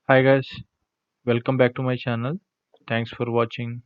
Hi guys, welcome back to my channel. Thanks for watching.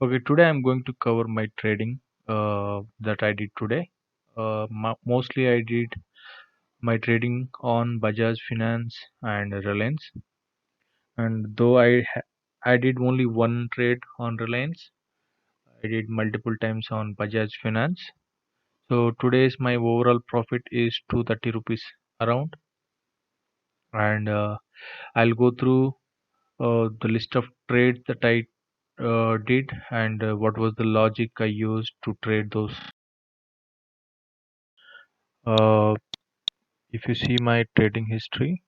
Okay, today I'm going to cover my trading that I did today. Mostly I did my trading on Bajaj Finance and Reliance. And though I did only one trade on Reliance, I did multiple times on Bajaj Finance. So today's my overall profit is 230 rupees around, and I'll go through the list of trades that I did and what was the logic I used to trade those. Uh, if you see my trading history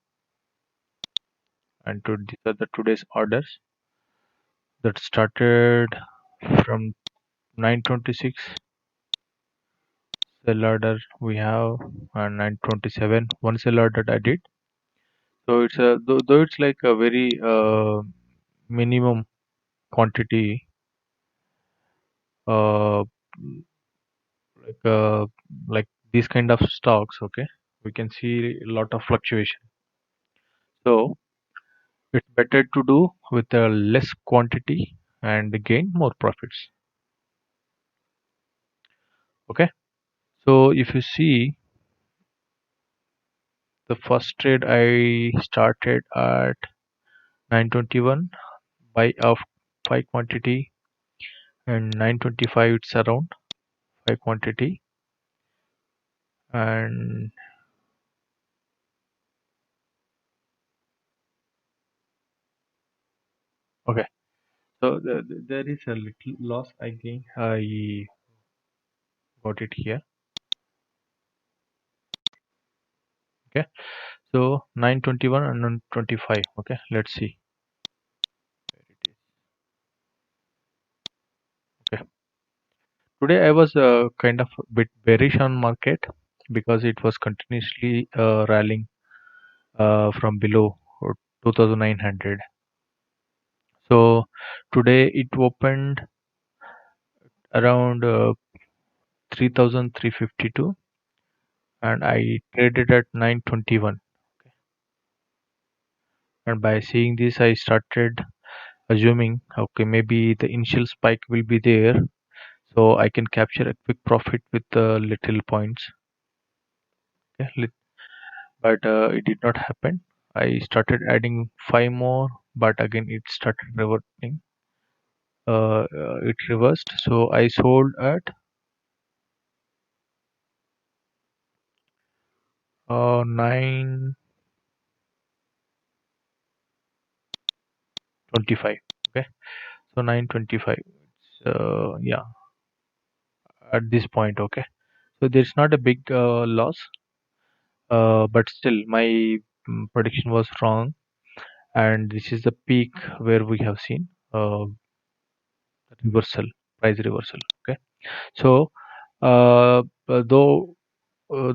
and these are the today's orders that started from 926 sell order we have and 927 one sell order I did. So it's a though it's like a very minimum quantity uh, like uh, like these kind of stocks. Okay, we can see a lot of fluctuation. So it's better to do with a less quantity and gain more profits. Okay. So if you see the first trade I started at 921 buy of 5 quantity and 925 it's around 5 quantity and okay. So there is a little loss I gain. I got it here. Okay. So 921 and 925. Okay. Let's see where it is. Okay. Today I was kind of a bit bearish on market because it was continuously rallying from below 2900. So today it opened around 3352 and I traded at 921. Okay. And by seeing this, I started assuming okay, maybe the initial spike will be there so I can capture a quick profit with little points. Okay. But it did not happen. I started adding five more, but again it started reverting. It reversed, so I sold at 925. Okay, so 925. Yeah, at this point. Okay, so there's not a big loss, but still my prediction was wrong, and this is the peak where we have seen reversal, price reversal. Okay, so though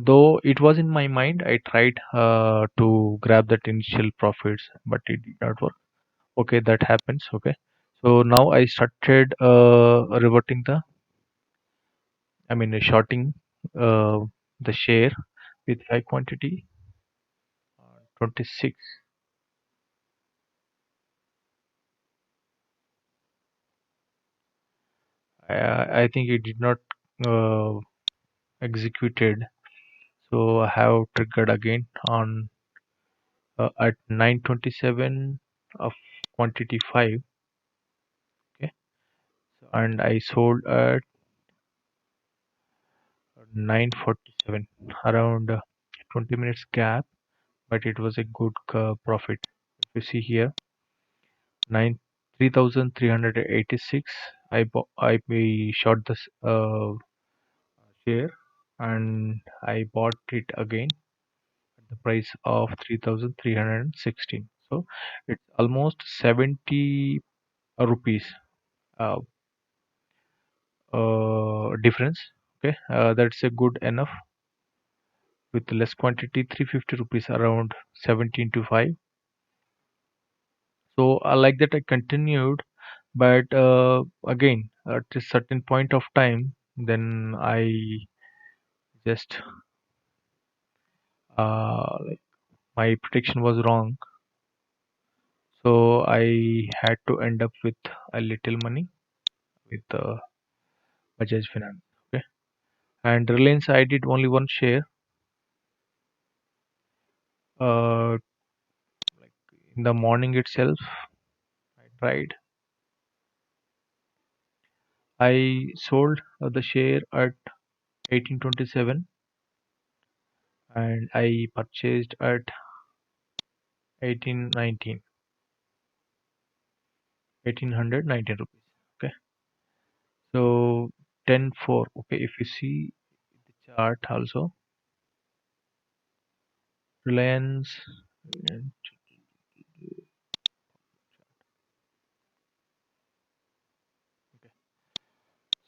though it was in my mind, I tried to grab that initial profits, but it did not work. Okay, that happens. Okay, so now I started reverting shorting uh, the share with high quantity 26. I think it did not uh, executed, so I have triggered again on at 927 of quantity 5. Okay, and I sold at 947 around 20 minutes gap, but it was a good profit. If you see here, 9 3386. I short this share and I bought it again at the price of 3316. So it's almost 70 rupees uh, difference. Okay, that's a good enough with less quantity 350 rupees around 17 to 5. So like that I continued, but again at a certain point of time then I just like my prediction was wrong So I had to end up with a little money with Bajaj Finance. Okay, and Reliance I did only one share. Uh, like in the morning itself, I tried. I sold the share at 1827 and I purchased at 1819, 1819 rupees. Okay, so 10-4. Okay, if you see the chart also, Reliance. uh,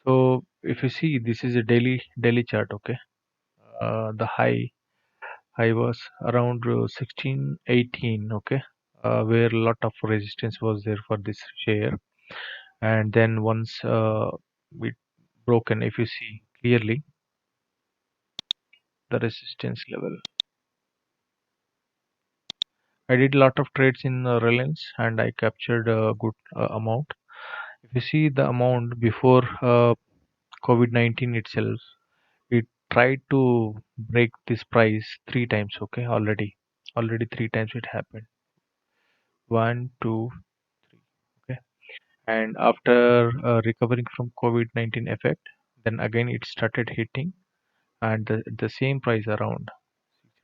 So if you see, this is a daily chart. Okay, the high was around 1618. Okay, where a lot of resistance was there for this share, and then once it broken, if you see clearly the resistance level. I did a lot of trades in Reliance, and I captured a good amount. If you see the amount before COVID-19 itself, it tried to break this price three times. Okay, already three times it happened. One, two, three. Okay, and after recovering from COVID-19 effect, then again it started hitting, and the same price around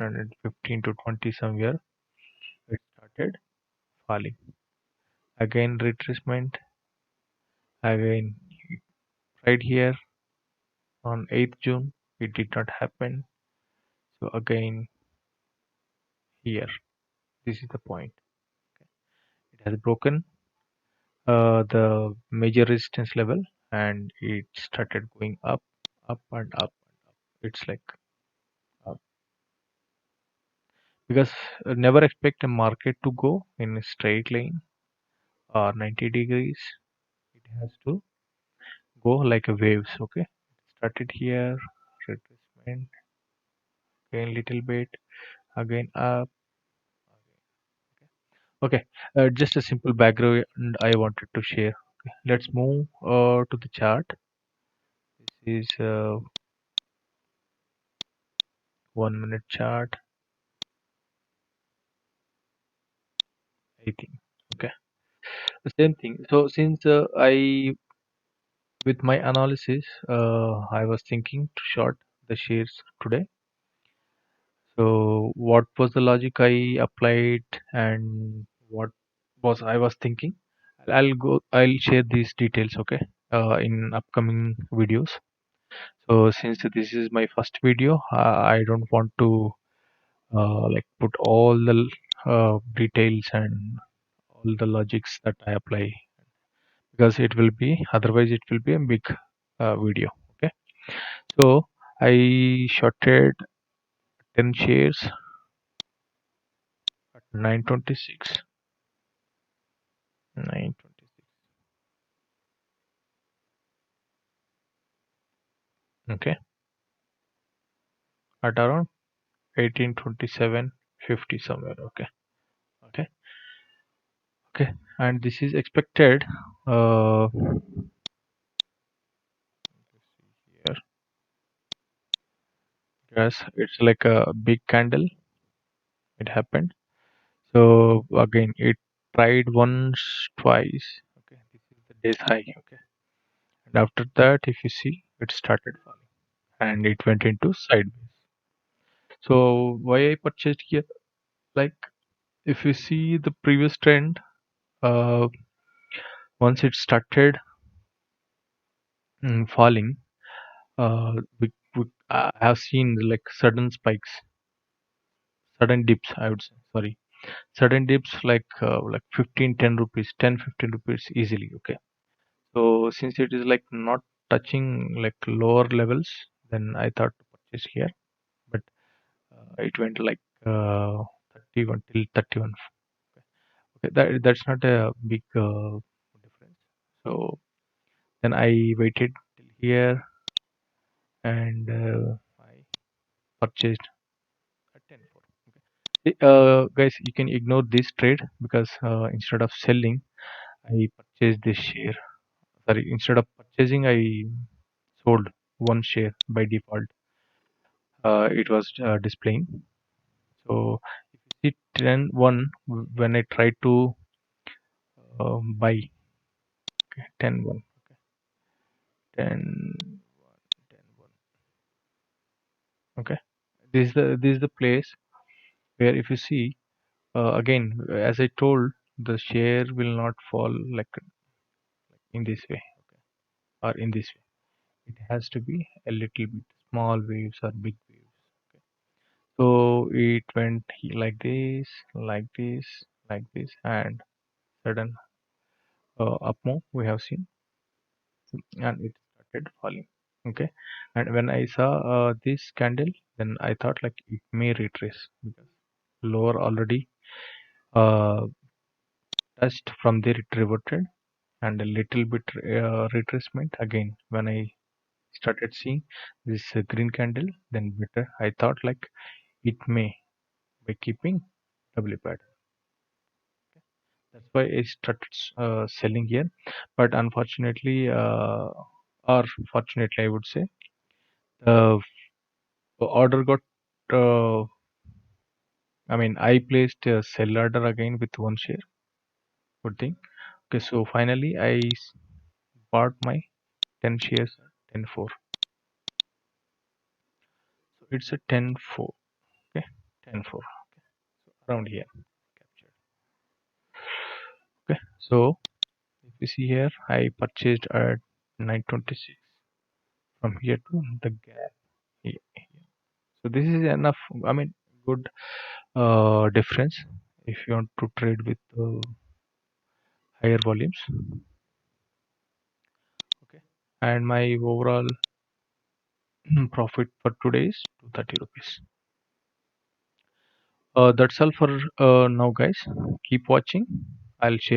615 to 20 somewhere, it started falling. Again retracement. Again right here on 8th June, it did not happen. So again here, this is the point. It has broken the major resistance level and it started going up and up and up. It's like up. Because never expect a market to go in a straight line or 90 degrees. It has to go like a waves. Okay, started here, retracement, again little bit, again up. Okay, just a simple background I wanted to share. Okay, let's move to the chart. This is 1 minute chart, I think. Okay, the same thing. So since I, with my analysis, I was thinking to short the shares today. So what was the logic I applied and what was I was thinking? I'll share these details. Okay, in upcoming videos. So since this is my first video, I don't want to like put all the details and all the logics that I apply, because it will be otherwise it will be a big video. Okay, so I shorted 10 shares at 926, 926. Okay, at around 1827.50 somewhere. Okay, okay, okay, and this is expected. Here, yes, it's like a big candle. It happened. So again, it tried once, twice. Okay, this is the day's high. Okay, and after that, if you see, it started falling and it went into sideways. So why I purchased here? Like if you see the previous trend, uh, once it started falling, I have seen like sudden spikes, sudden dips. I would say, sorry, sudden dips like 15, 10 rupees, 10, 15 rupees easily. Okay. So since it is like not touching like lower levels, then I thought to purchase here, but it went like 31 till 31. Okay, that's not a big difference. So then I waited till here and I purchased at 10 4. Okay. Guys, you can ignore this trade because instead of selling, I purchased this share. Sorry, instead of purchasing, I sold one share by default. It was displaying. So if you see 10 1 when I try to buy, okay, 10 1, okay, 10 1, 10 1, okay. This is the place where if you see again, as I told, the share will not fall like in this way, okay, or in this way. It has to be a little bit small waves or big waves. Okay. So it went like this, like this, like this, and sudden up move we have seen, and it started falling. Okay, and when I saw this candle, then I thought like it may retrace because lower already uh, touched, from there it reverted, and a little bit retracement again. When I started seeing this green candle, then better I thought like it may, by keeping W pattern. That's why I started selling here. But unfortunately, or fortunately, I would say, the order got. I mean, I placed a sell order again with one share. Good thing. Okay, so finally bought my 10 shares at 10.4. So it's a 10.4. Okay, 10.4. Okay, so around here captured. Okay, so if you see here, I purchased at 926 from here to the gap here. So this is enough. I mean, good difference if you want to trade with higher volumes. Okay, and my overall profit for today is 230 rupees. That's all for now, guys. Keep watching. I'll share